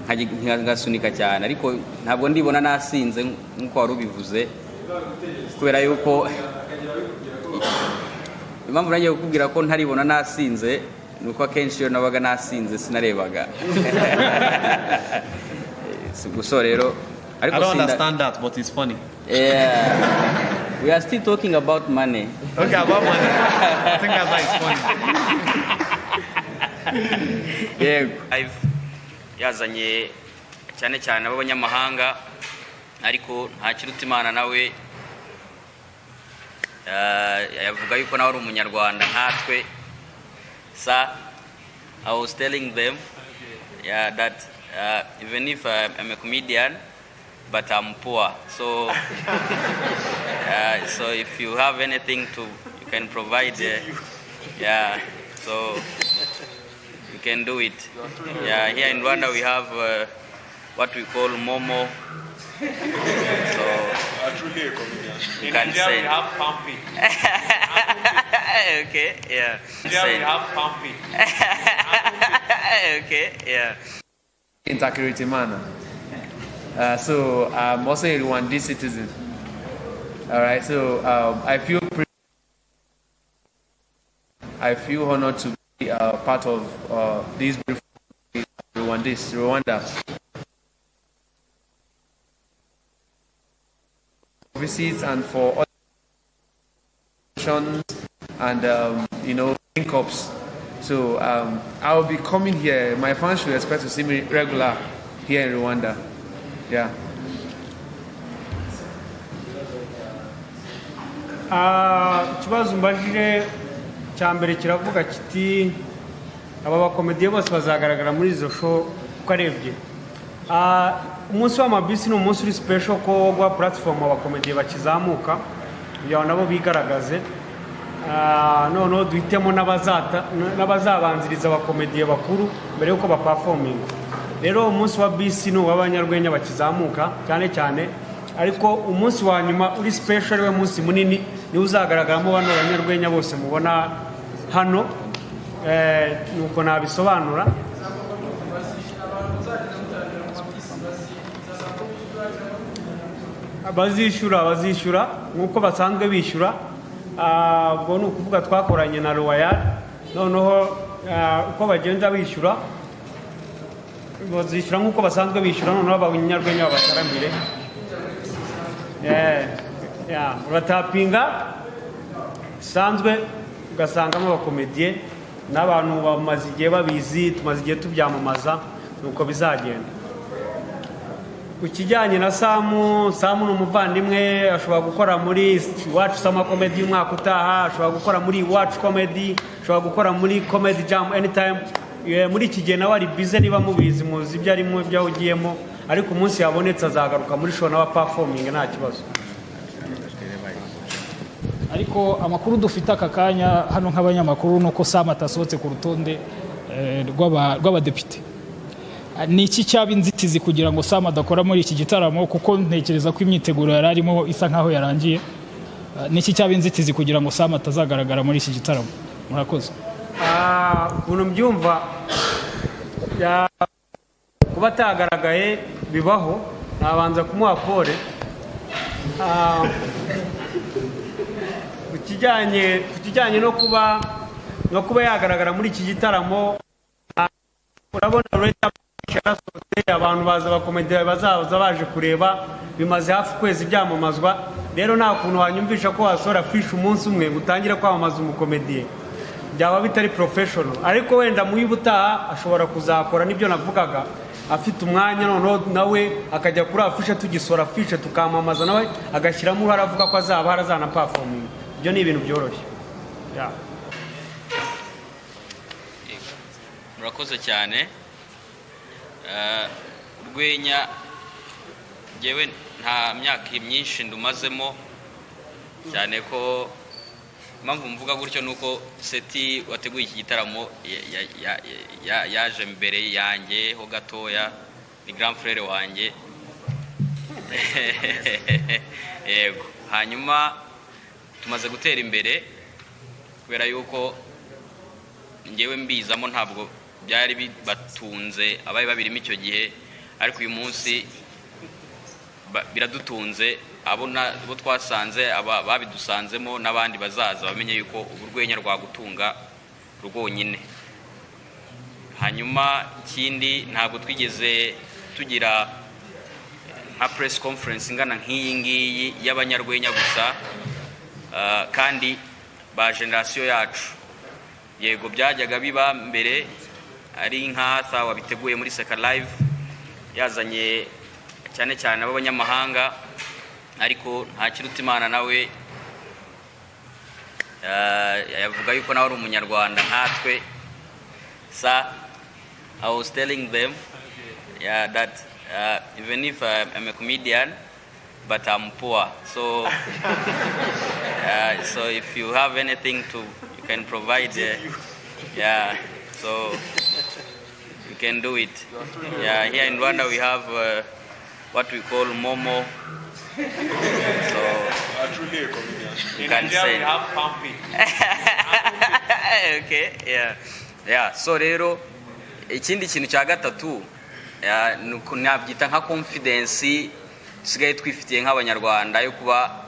nkagasunika cyane ariko ntabwo ndibona nasinze nkuko wari ubivuze kubera yuko impamvu nanjye kukubwira ko ntaribona nasinze nuko akenshi iyo nabaga nasinze sinarebaga guso rero ariko I don't understand that, but it's funny. Yeah, we are still talking about money. Okay, about money. I think that's funny. Yeah, yazanye cyane cyane abanyamahanga ariko nta kiruta Imana nawe yavuga yuko nawe ari umunyarwanda nkatwe. I was telling them that even if I'm a comedian, but I'm poor, so so if you have anything you can provide, so you can do it. Yeah, here in Rwanda we have what we call Momo. So truly a comedian. You can say we have Pampi. Okay, yeah. Here we have Pampi. Okay, yeah. Integrity manner. So I'm also a Rwandan citizen. All right. So I feel honored to be part of this Rwanda. Visits and for other and link-ups. So I'll be coming here. My fans should expect to see me regular here in Rwanda. Yeah. Kibazo mbajije cyambere kiravuga kiti aba bakomediye bose bazagaragara muri izo show uko arebye. Umunsi w'amabisi ni umunsi uri special ko gwa platform abakomediye bakizamuka kugira nabo bigaragaze. Noneho duhitemo n'abazabanziriza abakomediye bakuru mbere yuko baperforming. Rero umunsi wa bisi ni w'abanyarwenya bakizamuka cyane cyane, ariko umunsi wa nyuma uri special we munsi munini ni uzagaragaramo bano abanyarwenya bose mubona hano. Nuko nabisobanura. Bazishyura nkuko basanzwe bishyura. Ubwo ni ukuvuga twakoranye na Royal, noneho uko bagenda bishyura bazishyura nkuko basanzwe bishyura, noneho abanyarwenya babataramire. Uratapinga sanzwe ugasangamo abakomediye n'abantu bamaze igihe babizi, tumaze igihe tubyamamaza, nuko bizagenda. Ukijyanye na Samu ni umuvandimwe, ashobora gukora muri Watch Sama Comedy umwaka utaha, ashobora gukora muri Watch Comedy, ashobora gukora muri Comedy Jam anytime. Muri iki gihe nawe ari busy, niba mubizi muzi ibyo arimo ibyo ugiyemo, ariko umunsi yabonetse azagaruka muri show n'aba performing nta kibazo. Ariko amakuru dufite aka kanya hano nk'abanyamakuru nuko Sam atasohotse ku rutonde rw'abadepite. Ni iki cyaba inzitizi kugira ngo Sam adakora muri iki gitaramo, kuko ntekereza ko imyiteguro yararimo isa nkaho yarangiye? Ni iki cyaba inzitizi kugira ngo Sam atazagaragara muri iki gitaramo? Murakoze. Ukuntu mbyumva kuba atagaragaye bibaho, nabanza kumuha pole. Kukijyanye no kuba yagaragara muri iki gitaramo, urabona abantu baza bakomediye bazaza baje kureba, bimaze hafi kwezi byamamazwa. Rero nta kuntu wanyumvisha ko wasora fish umunsi umwe gutangira kwamamaza umukomediye, byaba bitari professional. Ariko wenda muhibutaha ashobora kuzakora nibyo navugaga, afite umwanya noneho nawe akajya kuri afishe, tugisora fish tukamamaza, nawe agashyiramo uruhare avuga ko azaba harazana performing. Ibyo ni ibintu byoroshye. Murakoze cyane. Urwenya jewe nta myaka myinshi ndumazemo cyane, ko impamvu mvuga gutyo nuko Seti wateguye iki gitaramo yaje mbere yanjye ho gatoya, ni grand frère wanjye. Yego, hanyuma tumaze gutera imbere kubera yuko ngewe mbizamo, ntabwo byari bibatunze abaye babirimo icyo gihe, ariko uyu munsi biradutunze abo twasanze babidusanzemo n'abandi bazaza bamenye yuko urwenya rwagutunga rwonyine. Hanyuma ikindi ntabwo twigeze tugira nka press conference ingana nk'iyi ngiyi y'abanyarwenya gusa, kandi ba generation yacu. Yego byajyaga biba mbere ari nka wabiteguye muri Seka Live yazanye cyane cyane abanyamahanga, ariko nta kiruta Imana nawe yavuga yuko nawe ari umunyarwanda nkatwe. I was telling them that even if I'm a comedian, but I'm poor, so so if you have anything you can provide, so you can do it. Here in Rwanda we have what we call Momo. So Truly a comedian. You can say. We have pumping. Okay, so rero ikindi kintu cya gatatu nabyita nka confidence sigaye twifitiye nk'abanyarwanda yo kuba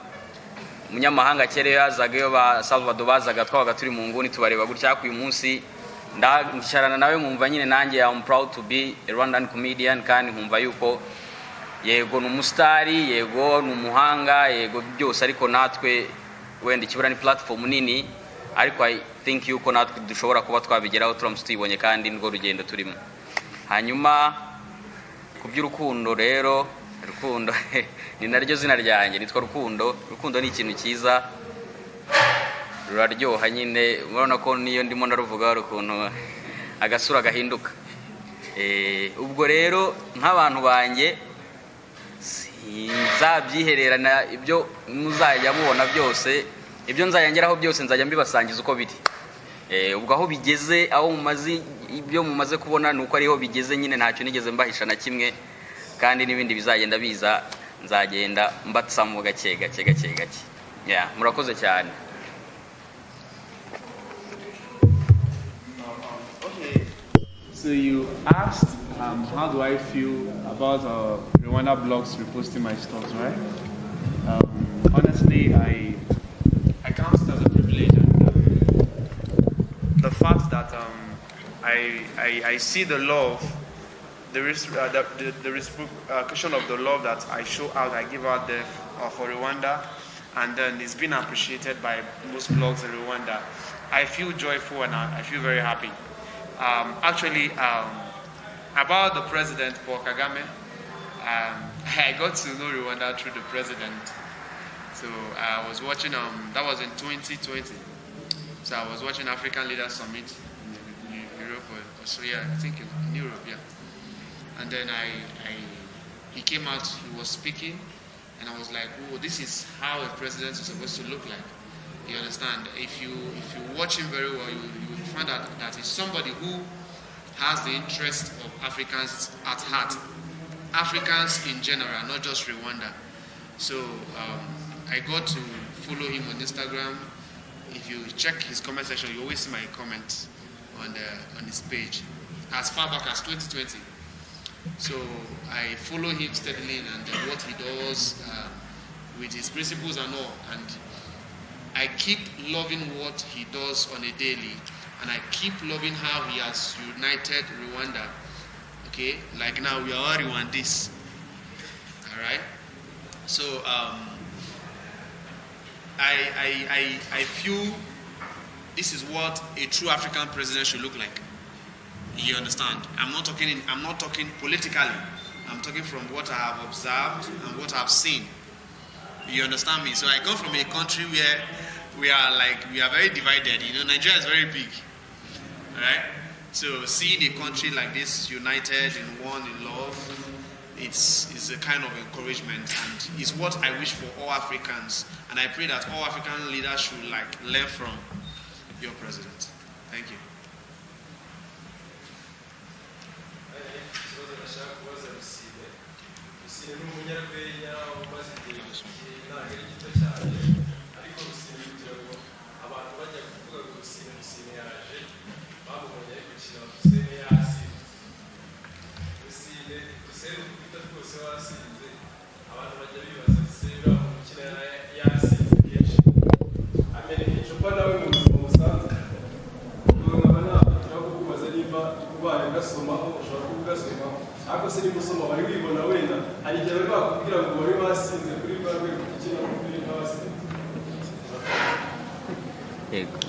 umunyamahanga kera yazagayo ba Salvador bazaga twabaga turi mu nguni tubareba gutya. Uyu munsi ndasharana nawe nkumva nyine nanjye I'm proud to be a Rwandan comedian, kandi nkumva yuko yego n'umusitari, yego n'umuhanga, yego byose, ariko natwe wenda ikibura ni platform nini, ariko I think yuko natwe dushobora kuba twabigeraho turamutse tuyibonye, kandi nirwo rugendo turimo. Hanyuma ku by'urukundo rero, rukundo ni naryo zina ryanjye, nitwa Rukundo. Rukundo ni ikintu cyiza, ruraryoha nyine, urabona ko niyo ndimo ndaruvuga rukuntu agasura gahinduka. Ubwo rero nk'abantu banjye nzabyihererana, ibyo muzajya mubona byose, ibyo nzayangeraho byose nzajya mbibasangiza uko biri. Ubwo aho bigeze, aho mumaze ibyo mumaze kubona nuko ariho bigeze nyine, ntacyo nigeze mbahisha na kimwe, kandi n'ibindi bizagenda biza nzagenda mbatsamo gake. Murakoze cyane. Okay, so you asked how do I feel about Rwanda blogs reposting my stuff, right? Honestly, I count it as a privilege, and the fact that I see the love, the reciprocation of the love that I show out, I give out there for Rwanda, and then it's been appreciated by most blogs in Rwanda. I feel joyful and I feel very happy. About the president, Paul Kagame, I got to know Rwanda through the president. So I was watching, that was in 2020. So I was watching African Leaders Summit in Europe or Australia, I think in Europe, yeah. And then he came out, he was speaking, and I was like, oh, this is how a president is supposed to look like. You understand? If you watch him very well, you will find out that he's somebody who has the interest of Africans at heart. Africans in general, not just Rwanda. So I got to follow him on Instagram. If you check his comment section, you always see my comments on his page, as far back as 2020. So I follow him steadily and what he does with his principles and all. And I keep loving what he does on a daily. And I keep loving how he has united Rwanda. Okay, like now we are all Rwandese. All right. So I feel this is what a true African president should look like. You understand? I'm not talking politically. I'm talking from what I have observed and what I've seen. You understand me? So I come from a country where we are very divided. You know, Nigeria is very big. Right? So seeing a country like this united in one, in love, it's a kind of encouragement, and it's what I wish for all Africans. And I pray that all African leaders should learn from your president. Thank you.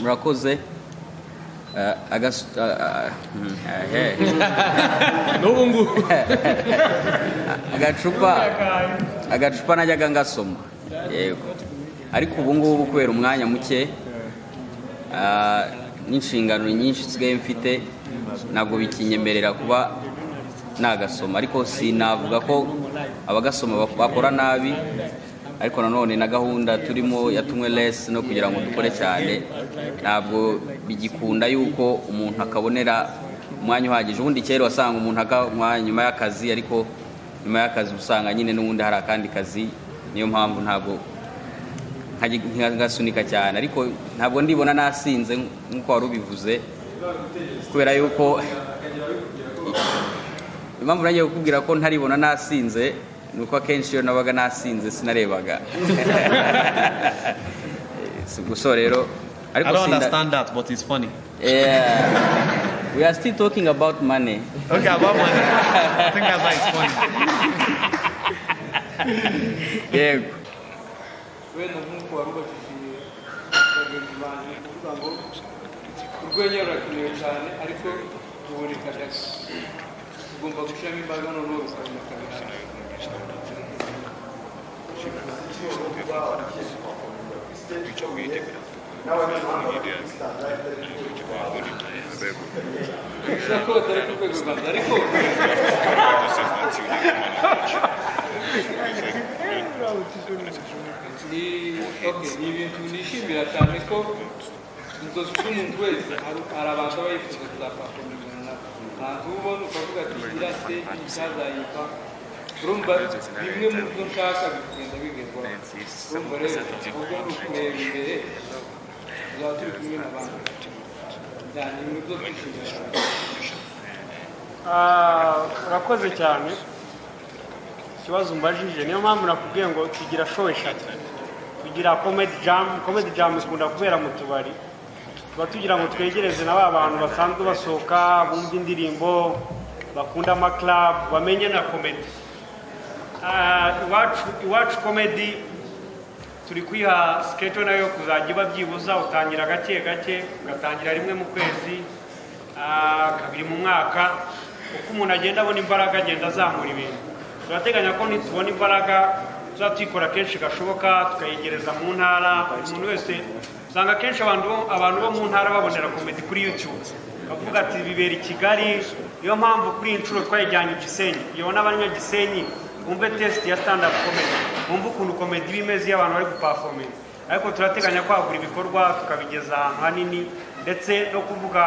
murakoze agacupa najyaga ngasoma yego ariko ubu ngubu kubera umwanya muke n'inshingano nyinshi nsigaye mfite ntabwo bikinyemerera kuba nagasoma ariko sinavuga ko abagasoma bakora nabi ariko nanone na gahunda turimo yatumwe less no kugira ngo dukore cyane ntabwo bigikunda yuko umuntu akabonera umwanya uhagije ubundi kera wasanga umuntu akanywa nyuma y'akazi ariko nyuma y'akazi usanga nyine n'ubundi hari akandi kazi niyo mpamvu ntabwo nkagasunika cyane ariko ntabwo ndibona nasinze nk'uko wari ubivuze kubera yuko impamvu nagiye kukubwira ko ntaribona nasinze nuko akenshi iyo nabaga nasinze sinarebaga guso rero I don't understand that, but it's funny. Yeah. We are still talking about money. Okay, about money. I think that's why it's funny. Yeah. wenda nk'uko warubakishije bagenzi banjye kuvuga ngo urwenya rurakenewe cyane ariko ruboneka gake tugomba gushyiramo imbaraga noneho rukaboneka bihagije ushobora kuba batari ku rwego rwa mbere ariko ni ibintu nishimira cyane ko inzozi z'umuntu wese hari abantu aba yifuza kuzapakomezana nabo ntabwo ubona ukavuga ati iriya stage ntazayimva urumva bimwe mu byo nshaka bigenda bigerwaho urumva rero ubwo ni ukureba imbere tuzaba turi kumwe n'abantu cyane ni byo twishimira cyane urakoze cyane ikibazo mbajije niyo mpamvu nakubwiye ngo tugira show eshatu tugira comedy jam ikunda kubera mu tubari tuba tugira ngo twegereze na ba bantu basanzwe basohoka bumva indirimbo bakunda ama club bamenye na comedy iwacu comedy turi kwiha schedule nayo kuzajya iba byibuza utangira gake gake ugatangira rimwe mu kwezi kabiri mu mwaka uko umuntu agenda abona imbaraga agenda azamura ibintu turateganya ko nitubona imbaraga tuzatwikora kenshi gashoboka tukayegereza mu ntara umuntu wese usanga kenshi abantu bo mu ntara babonera comedy kuri YouTube bavuga ati bibera i Kigali niyo mpamvu kuri inshuro twayijyanye Gisenyi iyo n'abanya Gisenyi umve test ya stand up comedy umve ukuntu comedy bimeze y'abantu bari guperforming ariko turateganya kwagura ibikorwa tukabigeza ahantu hanini ndetse no kuvuga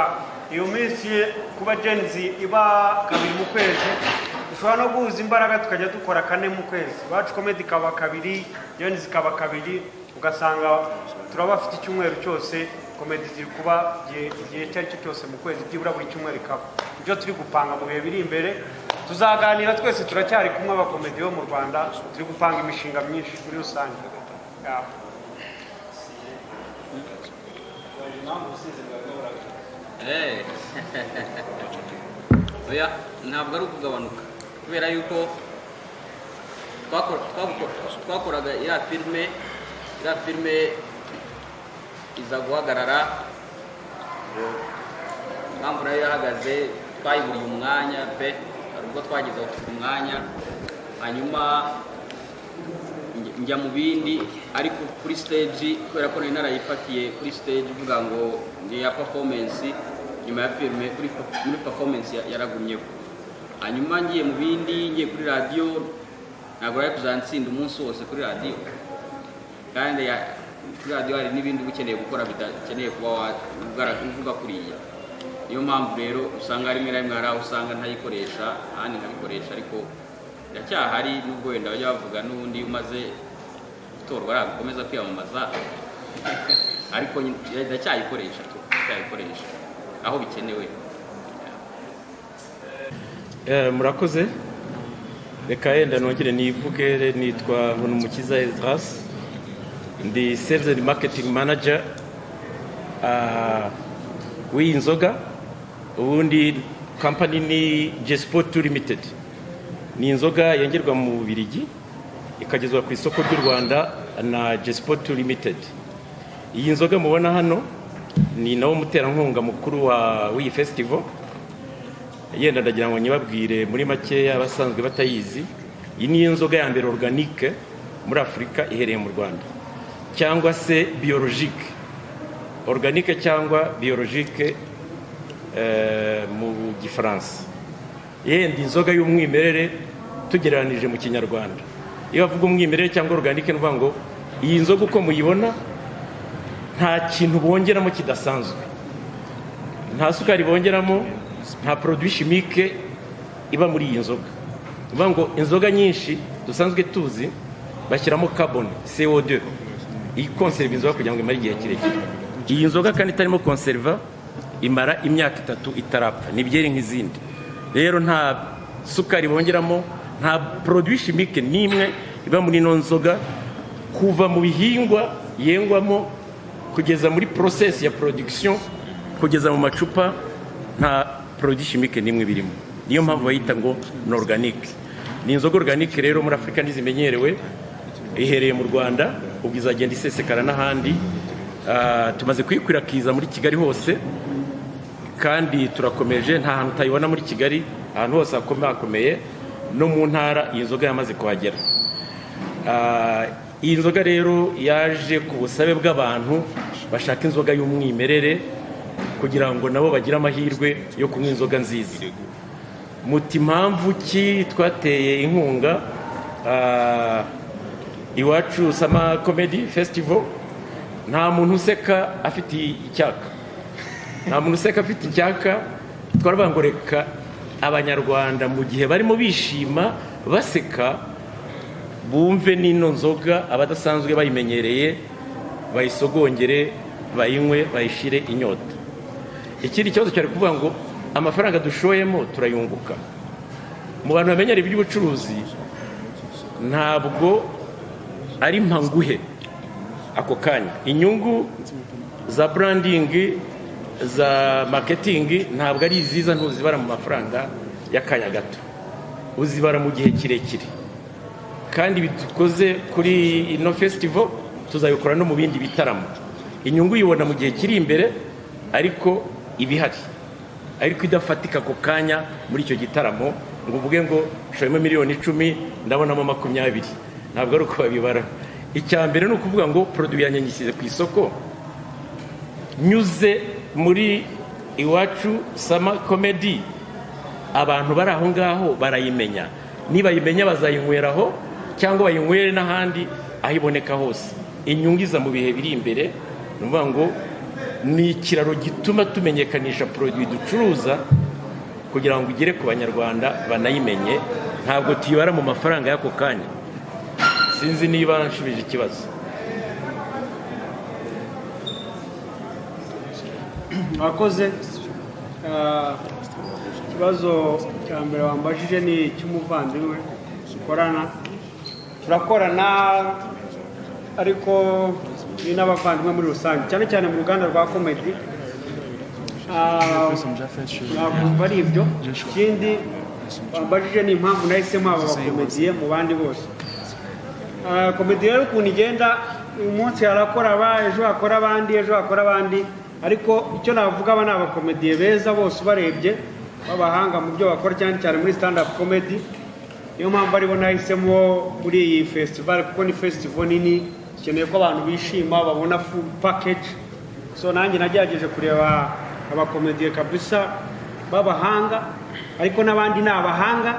iyo minsi kuba genzi iba kabiri mu kwezi ushobora no guhuza imbaraga tukajya dukora kane mu kwezi bacu comedy kaba kabiri genzi kaba kabiri ugasanga turabafite icyumweru cyose comedy ziri kuba igihe cyari cyose mu kwezi byibura buri cyumweru ikaba ibyo turi gupanga mu bihe biri imbere tuzaganira twese turacyari kumwe abakomedi bo mu Rwanda turi gupanga imishinga myinshi muri rusange oya ntabwo ari ukugabanuka kubera yuko twakoraga iriya filime iza guhagarara impamvu nayo yahagaze twayiburiye umwanya pe hari ubwo twageze aho turi umwanya hanyuma njya mu bindi ariko kuri stage kubera ko nari narayifatiye kuri stage uvuga ngo ni ya performance nyuma ya filime muri performance yaragumyeho hanyuma ngiye mu bindi ngiye kuri radio ntabwo ari kuzantsinda umunsi wose kuri radio kandi kuri radio hari n'ibindi ukeneye gukora bidakeneye kuba uvuga kuriya niyo mpamvu rero usanga rimwe na rimwe hari aho usanga ntayikoresha ahandi nkabikoresha ariko iracyahari nubwo wenda bajya bavuga n'ubundi umaze gutorwa arakomeza kwiyamamaza ariko ndacyayikoresha aho bikenewe. Murakoze reka yenda nongere nivuge nitwa Umukiza Esdras ndi Sales and Marketing Manager w'inzoga ubundi company ni G-Sport Limited ni inzoga yengerwa mu Bubiligi ikagezwa ku isoko ry'u Rwanda na G-Sport Limited. Iyi nzoga mubona hano ni nawo muterankunga mukuru w'iyi festival. Yenda ndagira ngo nyibabwire muri make abasanzwe batayizi. Iyi ni inzoga ya mbere organique muri Afrika ihereye mu Rwanda cyangwa se biologique. Organique cyangwa biologique mu Gifaransa. Yenda inzoga y'umwimerere tugereranije mu Kinyarwanda. Iyo bavuga umwimerere cyangwa organique n'uvuga ngo iyi nzoga uko muyibona nta kintu bongeramo kidasanzwe, nta sukari bongeramo, nta produit chimique iba muri iyi nzoga. Uvuga ngo inzoga nyinshi dusanzwe tuzi bashyiramo carbone CO2 ikonserva inzoga kugira ngo imare igihe kirekire. Iyi nzoga kandi itarimo konserva imara imyaka 3 itarapfa, ni byeri nk'izindi. Rero nta sukari bongeramo, nta produit chimique nimwe iba muri ino nzoga kuva mu bihingwa yengwamo kugeza muri process ya production kugeza mu macupa, nta produit chimique nimwe birimo. Niyo mpamvu bayita ngo no organique. Ni inzoga organique rero muri Afrika nizimenyerewe, ihereye mu Rwanda ubwo izagenda isesekara n'ahandi. Tumaze kwikwirakiza muri Kigali hose kandi turakomeje, nta hantu utayibona muri Kigali, ahantu hose hakomeye no mu ntara iyi nzoga yamaze kuhagera. Iyi nzoga rero yaje ku busabe bw'abantu bashaka inzoga y'umwimerere kugira ngo nabo bagire amahirwe yo kunywa inzoga nziza. Muti impamvu ki twateye inkunga iwacu Sama Comedy Festival? Nta muntu useka afite icyaka, nta muntu useka afite icyaka. Twaravuga ngo reka abanyarwanda mu gihe barimo bishima baseka bumve n'ino nzoga abadasanzwe bayimenyereye bayisogongere bayinywe bayishire inyota. Ikindi kibazo cyari kuvuga ngo amafaranga dushoyemo turayunguka. Mu bantu bamenyera iby'ubucuruzi ntabwo ari mpanguhe ako kanya. Inyungu za branding za marketing ntabwo ari iziza, ntuzibara mu mafaranga y'akanya gato, uzibara mu gihe kirekire. Kandi bitukoze kuri ino festival tuzabikora no mu bindi bitaramo. Inyungu yibona mu gihe kiri imbere ariko ibihari, ariko idafatika ako kanya muri icyo gitaramo ngo uvuge ngo shoyemo miliyoni 10 ndabonamo 20. Ntabwo ari uko babibara. Icya mbere ni ukuvuga ngo produit yanyanyishije ku isoko nyuze muri iwacu Sama Comedy, abantu bari aho ngaho barayimenya. Niba yimenya bazayinyweraho cyangwa bayinywere n'ahandi aho iboneka hose. Inyungu iza mu bihe biri imbere. Nuvuga ngo ni ikiraro gituma tumenyekanisha produit ducuruza kugira ngo igere ku banyarwanda banayimenye. Ntabwo tuyibara mu mafaranga y'ako kanya. Sinzi niba nshubije ikibazo. Mwakoze. Ikibazo cya mbere wambajije ni cy'umuvandimwe turakorana ariko ni n'abavandimwe muri rusange, cyane cyane mu ruganda rwa comedy. Ntabwo ari ibyo. Ikindi wambajije ni impamvu nahisemo aba bakomediye mu bandi bose. Komedi rero ukuntu igenda, uyu munsi harakora ejo hakora abandi, ejo hakora abandi, ariko icyo navuga aba ni abakomediye beza bose ubarebye b'abahanga mu byo bakora, cyane cyane muri stand up comedy. Niyo mpamvu aribo nahisemo muri iyi festival, kuko ni festival nini, ikeneye ko abantu bishima babona full package. So nanjye nagerageje kureba abakomediye kabisa b'abahanga, ariko n'abandi ni abahanga,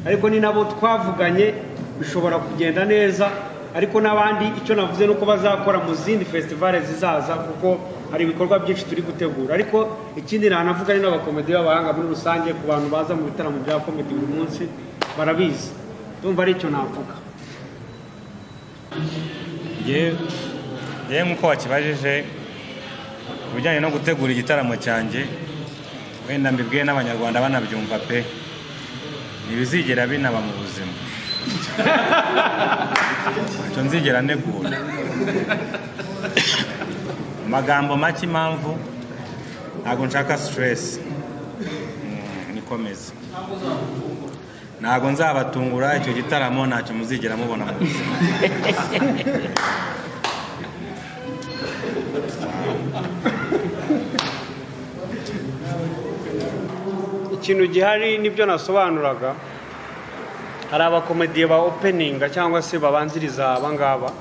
ariko ni nabo twavuganye bishobora kugenda neza. Ariko n'abandi icyo navuze nuko bazakora mu zindi festival zizaza, kuko hari ibikorwa byinshi turi gutegura. Ariko ikindi nanavuga ni n'abakomedi b'abahanga muri rusange, ku bantu baza mu bitaramo bya comedy buri munsi barabizi. Ndumva ari icyo navuga. Ye nkuko wakibajije kubijyanye no gutegura igitaramo cyanjye, wenda mbibwiye n'abanyarwanda banabyumva pe. ntibizigera binaba mu buzima icyo nzigera negura amagambo make impamvu ntabwo nshaka stress nikomeza ntabwo nzabatungura icyo gitaramo ntacyo muzigera mubona mu buzima ikintu gihari nibyo nasobanuraga hari abakomediye ba openinga cyangwa se babanziriza abangaba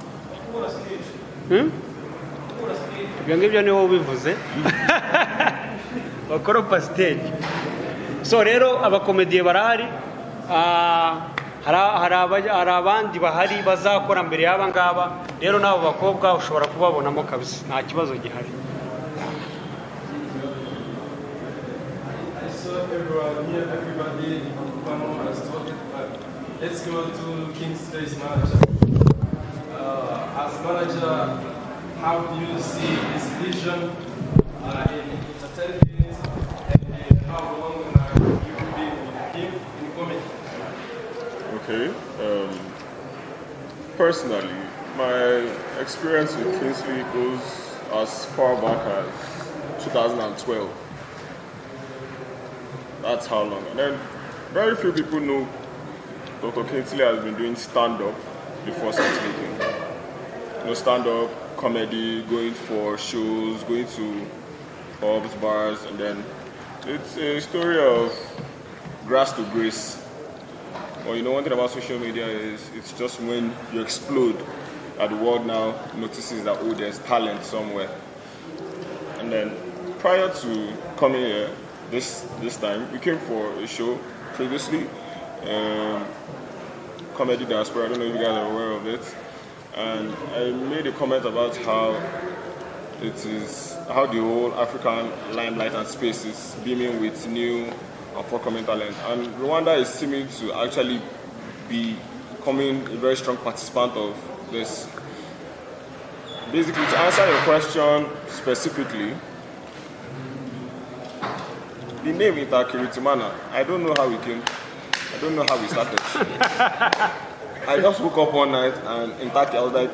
ibyo ngibyo niho ubivuze bakoropa stage so rero abakomediye barahari hari abandi bahari bazakora mbere y'aba ngaba rero n'abo bakobwa ushobora kubabonamo kabisa nta kibazo gihari. Everybody has talked, but let's go to Kingslay's manager. As manager, how do you see his vision in attending, and how long have you been with him in comedy? Okay. Personally, my experience with Kingsley goes as far back as 2012. That's how long. And then very few people know Dr. Kingsley has been doing stand-up before speaking. You know, stand-up, comedy, going for shows, going to pubs, bars, and then it's a story of grass to grace. Well, you know, one thing about social media is it's just when you explode that the world now notices that, oh, there's talent somewhere. And then prior to coming here, this time, we came for a show previously, Comedy Diaspora. I don't know if you guys are aware of it. And I made a comment about how how the whole African limelight and space is beaming with new upcoming talent. And Rwanda is seeming to actually be becoming a very strong participant of this. Basically, to answer your question specifically, the name Indakiritimana, I don't know how we came. I don't know how we started. I just woke up one night and in Taki, I was like,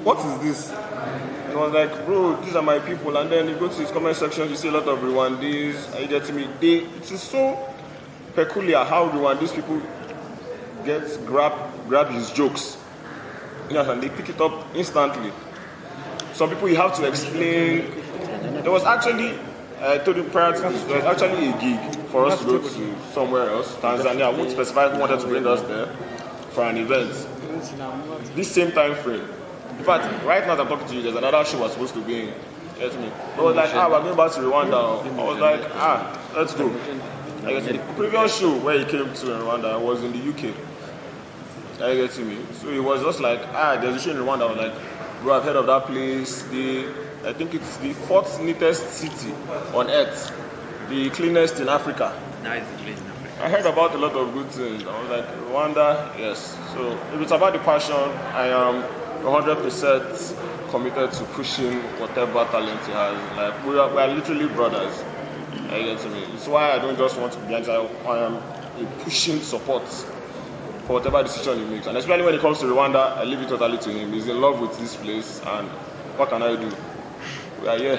what is this? And I was like, bro, these are my people. And then you go to his comment section, you see a lot of Rwandese. And you get to me, it is so peculiar how Rwandese people grab his jokes. You know, and they pick it up instantly. Some people you have to explain. There was actually, I told you prior to this, there was actually a gig for us to go to somewhere else, Tanzania. I won't specify who wanted to bring us there for an event. This same time frame. In fact, right now that I'm talking to you, there's another show was supposed to be in. Get me? I was like, we're going back to Rwanda. I was like, let's go. I guess the previous show where he came to in Rwanda was in the UK. I get to me. So it was just like, there's a show in Rwanda. I was like, bro, I've heard of that place. I think it's the 4th neatest city on earth, the cleanest in Africa. Now it's the cleanest in Africa. I heard about a lot of good things. I was like, Rwanda, yes. So if it's about the passion, I am 100% committed to pushing whatever talent he has. Like we are literally brothers. I get to me. It's why I don't just want to be anti. I am a pushing support for whatever decision he makes. And especially when it comes to Rwanda, I leave it totally to him. He's in love with this place, and what can I do? We are here.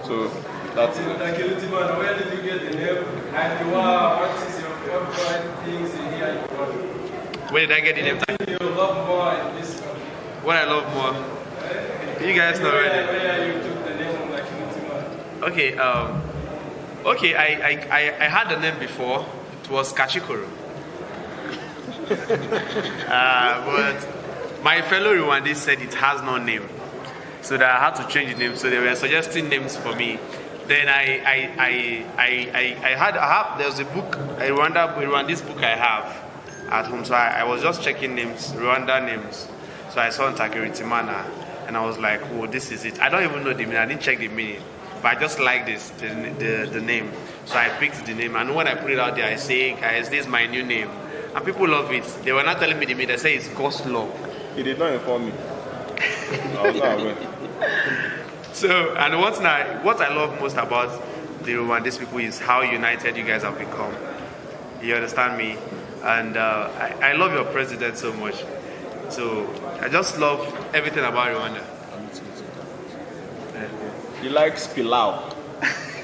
So that's it. Thank you, Litimana. Where did you get the name? And what is your favorite things in here in Rwanda? Where did I get the name? What do you love more in this country? What I love more? You guys know already. Where you took the name of Litimana? Okay, I had the name before. It was Kachikoro. But my fellow Rwandese said it has no name, so that I had to change the name. So they were suggesting names for me. Then there was a book, a Rwandese book I have at home. So I was just checking names, Rwanda names. So I saw Indakiritimana, and I was like, oh, this is it. I don't even know the meaning. I didn't check the meaning, but I just like this, the name. So I picked the name, and when I put it out there, I say, guys, this is my new name. And people love it. They were not telling me the meaning. They say it's God's love. He did not inform me. I was not aware. So, and what I love most about the Rwandese people is how united you guys have become. You understand me? And I love your president so much. So I just love everything about Rwanda. He likes pilau.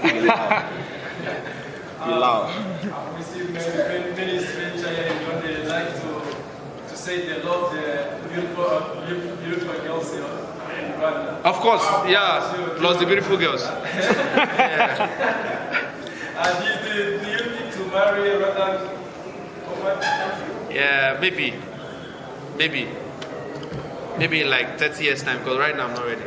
Pilau. Pilau. We see many strangers in Rwanda, they like to say they love the beautiful girls in Rwanda. Of course, yeah, plus the beautiful girls. Do you need to marry a Rwandan woman? Yeah, maybe in like 30 years time, because right now I'm not ready.